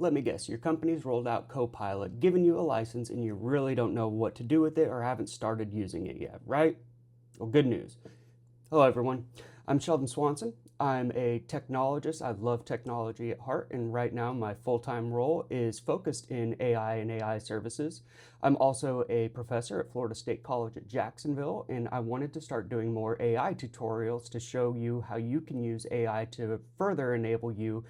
Let me guess, your company's rolled out Copilot, given you a license, and you really don't know what to do with it or haven't started using it yet, right? Well, good news. Hello, everyone. I'm Sheldon Swanson. I'm a technologist. I love technology at heart, and right now my full-time role is focused in AI and AI services. I'm also a professor at Florida State College at Jacksonville, and I wanted to start doing more AI tutorials to show you how you can use AI to further enable you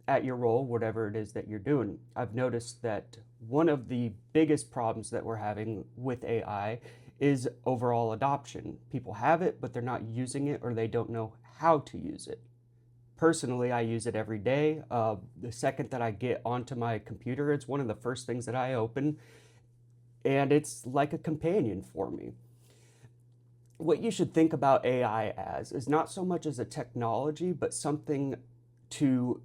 at your role, whatever it is that you're doing. I've noticed that one of the biggest problems that we're having with AI is overall adoption. People have it, but they're not using it, or they don't know how to use it. Personally, I use it every day. The second that I get onto my computer, it's one of the first things that I open, and it's like a companion for me. What you should think about AI as is not so much as a technology, but something to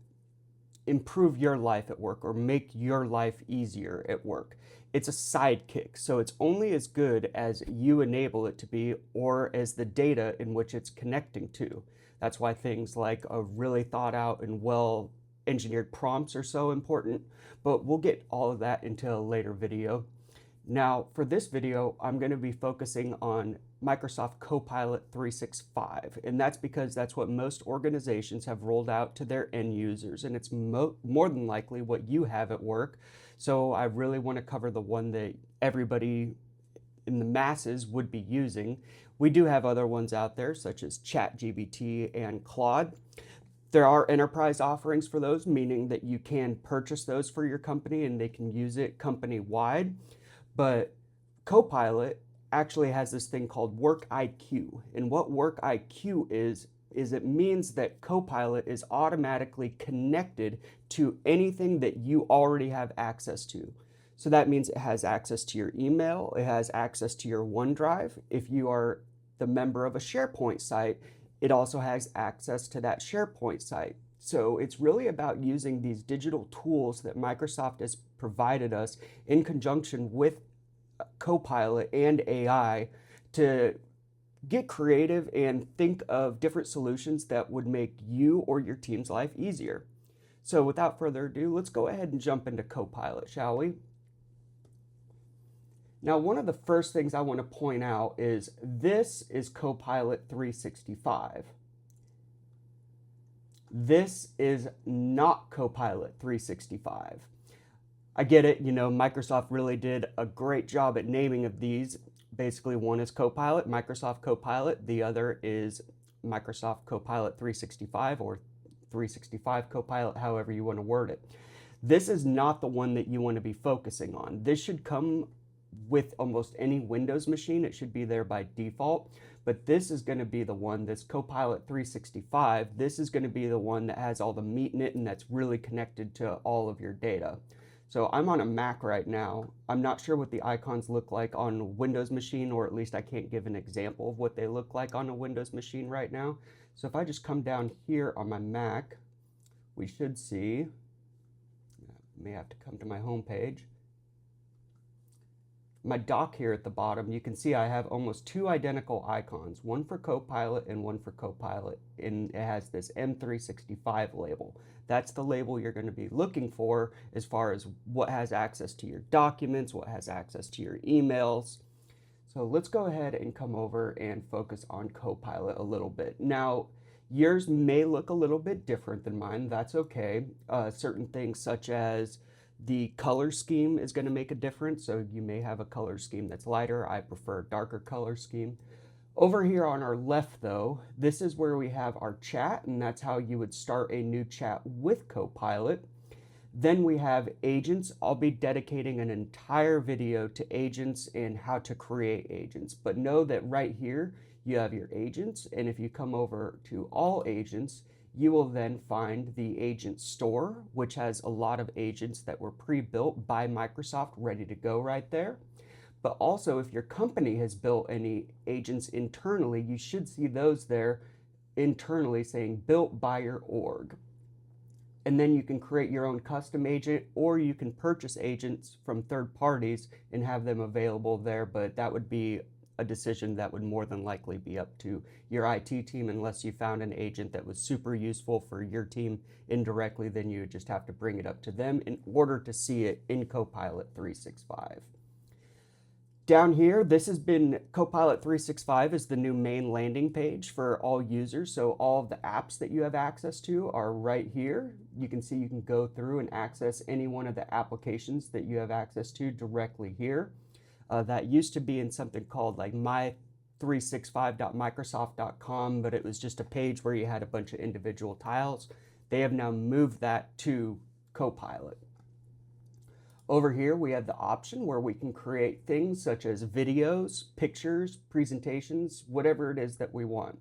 improve your life at work or make your life easier at work. It's a sidekick, so it's only as good as you enable it to be or as the data in which it's connecting to. That's why things like a really thought out and well engineered prompts are so important, but we'll get all of that into a later video. Now, for this video, I'm going to be focusing on Microsoft Copilot 365, and that's because that's what most organizations have rolled out to their end users, and it's more than likely what you have at work. So I really want to cover the one that everybody in the masses would be using. We do have other ones out there, such as ChatGPT and Claude. There are enterprise offerings for those, meaning that you can purchase those for your company and they can use it company-wide. But Copilot actually has this thing called Work IQ. And what Work IQ is it means that Copilot is automatically connected to anything that you already have access to. So that means it has access to your email, it has access to your OneDrive. If you are the member of a SharePoint site, it also has access to that SharePoint site. So it's really about using these digital tools that Microsoft has provided us in conjunction with Copilot and AI to get creative and think of different solutions that would make you or your team's life easier. So without further ado, let's go ahead and jump into Copilot, shall we? Now, one of the first things I want to point out is this is Copilot 365. This is not Copilot 365. I get it, Microsoft really did a great job at naming of these. Basically, one is Copilot, Microsoft Copilot. The other is Microsoft Copilot 365 or 365 Copilot, however you want to word it. This is not the one that you want to be focusing on. This should come with almost any Windows machine. It should be there by default. But this is going to be the one, this Copilot 365, this is going to be the one that has all the meat in it and that's really connected to all of your data. So I'm on a Mac right now. I'm not sure what the icons look like on a Windows machine, or at least I can't give an example of what they look like on a Windows machine right now. So if I just come down here on my Mac, we should see, I may have to come to my home page. My dock here at the bottom, you can see I have almost two identical icons, one for Copilot and one for Copilot, and it has this M365 label. That's the label you're going to be looking for as far as what has access to your documents, what has access to your emails. So let's go ahead and come over and focus on Copilot a little bit. Now, yours may look a little bit different than mine. That's okay. Certain things such as the color scheme is going to make a difference. So you may have a color scheme that's lighter. I prefer a darker color scheme. Over here on our left, though, this is where we have our chat, and that's how you would start a new chat with Copilot. Then we have agents. I'll be dedicating an entire video to agents and how to create agents. But know that right here, you have your agents, and if you come over to all agents, you will then find the agent store, which has a lot of agents that were pre-built by Microsoft ready to go right there. But also, if your company has built any agents internally, you should see those there internally saying built by your org. And then you can create your own custom agent, or you can purchase agents from third parties and have them available there, but that would be a decision that would more than likely be up to your IT team. Unless you found an agent that was super useful for your team indirectly, then you would just have to bring it up to them in order to see it in Copilot 365. Down here, this has been Copilot 365 is the new main landing page for all users. So all of the apps that you have access to are right here. You can see you can go through and access any one of the applications that you have access to directly here. That used to be in something called like my365.microsoft.com, but it was just a page where you had a bunch of individual tiles. They have now moved that to Copilot. Over here, we have the option where we can create things such as videos, pictures, presentations, whatever it is that we want.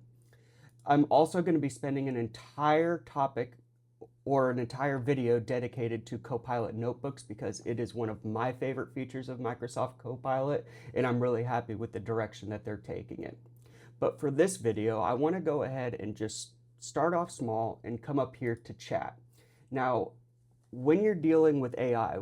I'm also going to be spending an entire topic or an entire video dedicated to Copilot notebooks because it is one of my favorite features of Microsoft Copilot, and I'm really happy with the direction that they're taking it. But for this video, I want to go ahead and just start off small and come up here to chat. Now, when you're dealing with AI,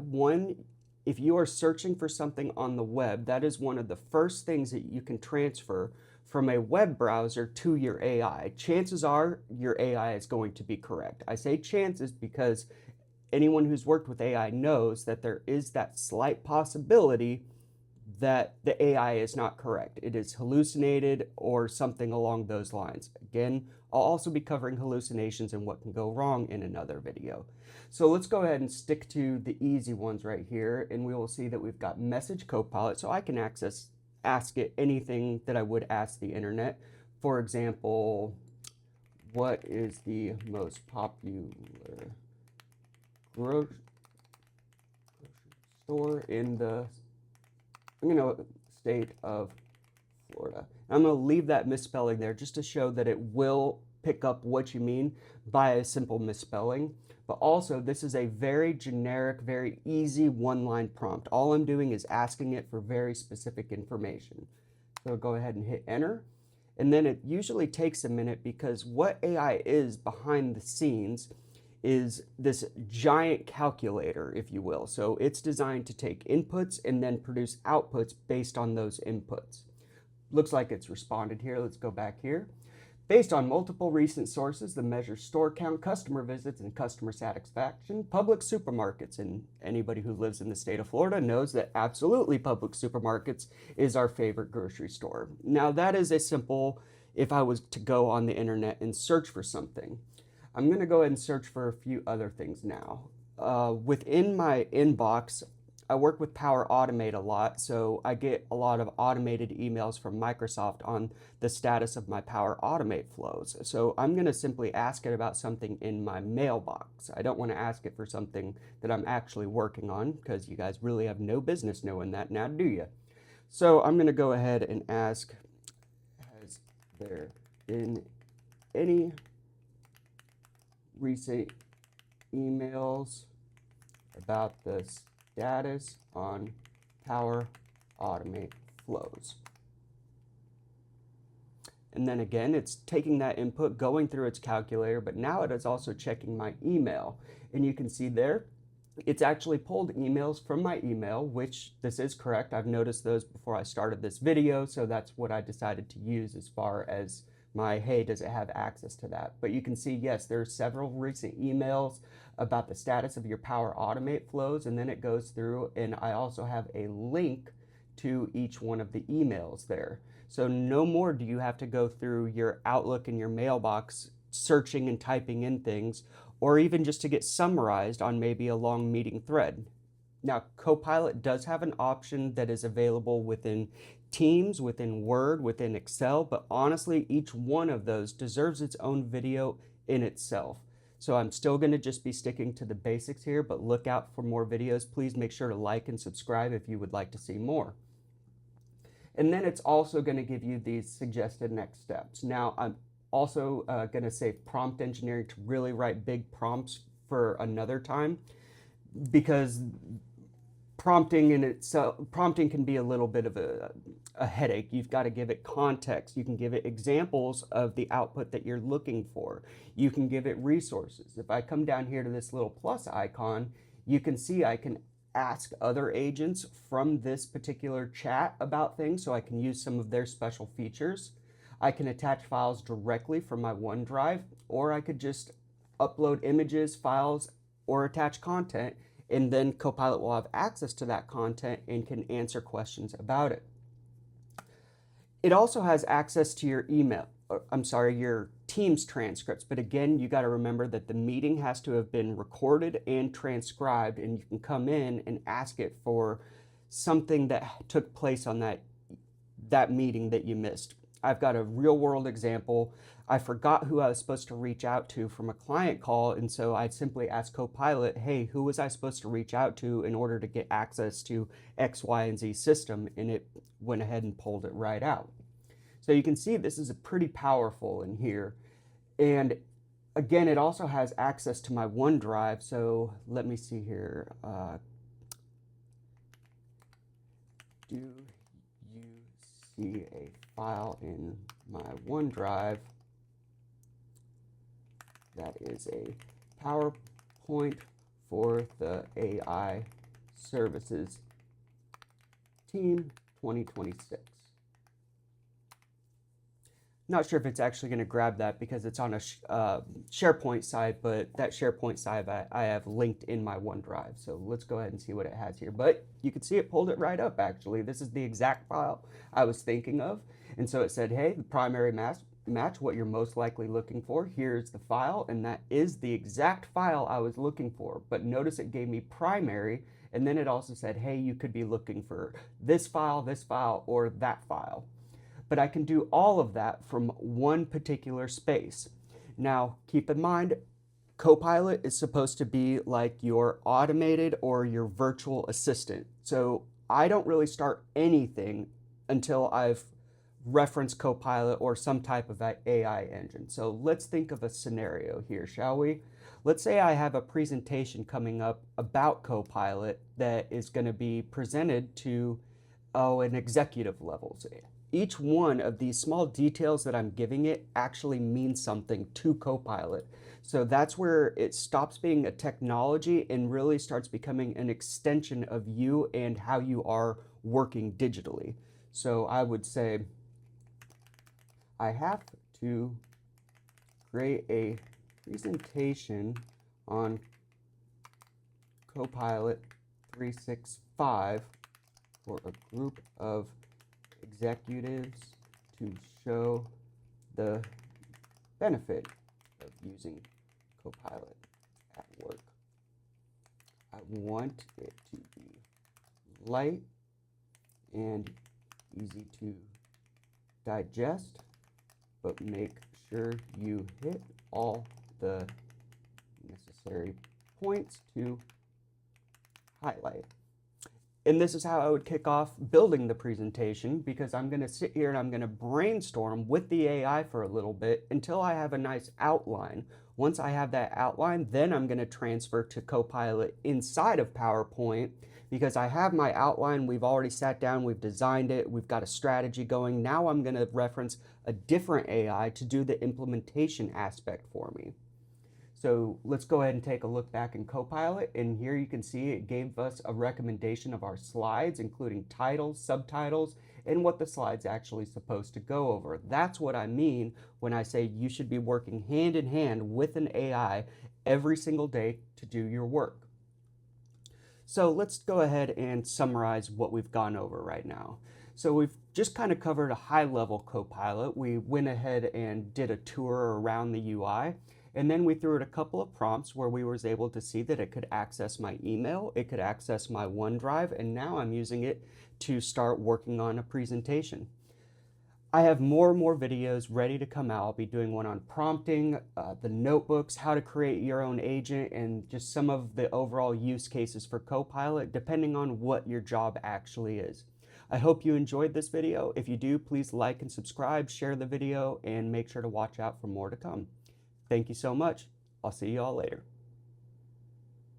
if you are searching for something on the web, that is one of the first things that you can transfer from a web browser to your AI. Chances are your AI is going to be correct. I say chances because anyone who's worked with AI knows that there is that slight possibility that the AI is not correct. It is hallucinated or something along those lines. Again, I'll also be covering hallucinations and what can go wrong in another video. So let's go ahead and stick to the easy ones right here, and we will see that we've got Message Copilot, so I can ask it anything that I would ask the internet. For example, what is the most popular grocery store in the state of Florida? I'm going to leave that misspelling there just to show that it will pick up what you mean by a simple misspelling. But also, this is a very generic, very easy one-line prompt. All I'm doing is asking it for very specific information. So go ahead and hit enter. And then it usually takes a minute because what AI is behind the scenes is this giant calculator, if you will. So it's designed to take inputs and then produce outputs based on those inputs. Looks like it's responded here. Let's go back here. Based on multiple recent sources, the measures store count, customer visits, and customer satisfaction, Public supermarkets, and anybody who lives in the state of Florida knows that absolutely Public supermarkets is our favorite grocery store. Now that is a simple, if I was to go on the internet and search for something. I'm going to go ahead and search for a few other things now. Within my inbox, I work with Power Automate a lot, so I get a lot of automated emails from Microsoft on the status of my Power Automate flows. So I'm going to simply ask it about something in my mailbox. I don't want to ask it for something that I'm actually working on because you guys really have no business knowing that now, do you? So I'm going to go ahead and ask, has there been any recent emails about the status on Power Automate flows? And then again, it's taking that input, going through its calculator, but now it is also checking my email. And you can see there, it's actually pulled emails from my email, which this is correct. I've noticed those before I started this video, so that's what I decided to use as far as my, hey, does it have access to that? But you can see, yes, there are several recent emails about the status of your Power Automate flows, and then it goes through, and I also have a link to each one of the emails there. So no more do you have to go through your Outlook and your mailbox searching and typing in things, or even just to get summarized on maybe a long meeting thread. Now, Copilot does have an option that is available within Teams, within Word, within Excel, but honestly, each one of those deserves its own video in itself. So I'm still going to just be sticking to the basics here, but look out for more videos. Please make sure to like and subscribe if you would like to see more. And then it's also going to give you these suggested next steps. Now, I'm also going to save prompt engineering to really write big prompts for another time, because prompting can be a little bit of a headache. You've got to give it context. You can give it examples of the output that you're looking for. You can give it resources. If I come down here to this little plus icon, you can see I can ask other agents from this particular chat about things so I can use some of their special features. I can attach files directly from my OneDrive, or I could just upload images, files, or attach content, and then Copilot will have access to that content and can answer questions about it. It also has access to your your Teams transcripts. But again, you got to remember that the meeting has to have been recorded and transcribed, and you can come in and ask it for something that took place on that meeting that you missed. I've got a real world example. I forgot who I was supposed to reach out to from a client call, and so I simply asked Copilot, hey, who was I supposed to reach out to in order to get access to X, Y, and Z system, and it went ahead and pulled it right out. So you can see this is pretty powerful in here. And again, it also has access to my OneDrive. So let me see here. Do you see a file in my OneDrive that is a PowerPoint for the AI Services Team 2026? Not sure if it's actually going to grab that because it's on a SharePoint side, but that SharePoint side I have linked in my OneDrive. So let's go ahead and see what it has here. But you can see it pulled it right up, actually. This is the exact file I was thinking of. And so it said, hey, the primary match what you're most likely looking for. Here's the file, and that is the exact file I was looking for. But notice it gave me primary, and then it also said, hey, you could be looking for this file, or that file. But I can do all of that from one particular space. Now, keep in mind, Copilot is supposed to be like your automated or your virtual assistant. So I don't really start anything until I've referenced Copilot or some type of AI engine. So let's think of a scenario here, shall we? Let's say I have a presentation coming up about Copilot that is going to be presented to an executive level. Each one of these small details that I'm giving it actually means something to Copilot. So that's where it stops being a technology and really starts becoming an extension of you and how you are working digitally. So I would say, I have to create a presentation on Copilot 365 for a group of executives to show the benefit of using Copilot at work. I want it to be light and easy to digest, but make sure you hit all the necessary points to highlight. And this is how I would kick off building the presentation, because I'm going to sit here and I'm going to brainstorm with the AI for a little bit until I have a nice outline. Once I have that outline, then I'm going to transfer to Copilot inside of PowerPoint, because I have my outline. We've already sat down, we've designed it, we've got a strategy going. Now I'm going to reference a different AI to do the implementation aspect for me. So let's go ahead and take a look back in Copilot, and here you can see it gave us a recommendation of our slides, including titles, subtitles, and what the slide's actually supposed to go over. That's what I mean when I say you should be working hand in hand with an AI every single day to do your work. So let's go ahead and summarize what we've gone over right now. So we've just kind of covered a high-level Copilot. We went ahead and did a tour around the UI. And then we threw it a couple of prompts where we was able to see that it could access my email, it could access my OneDrive, and now I'm using it to start working on a presentation. I have more and more videos ready to come out. I'll be doing one on prompting, the notebooks, how to create your own agent, and just some of the overall use cases for Copilot, depending on what your job actually is. I hope you enjoyed this video. If you do, please like and subscribe, share the video, and make sure to watch out for more to come. Thank you so much. I'll see you all later.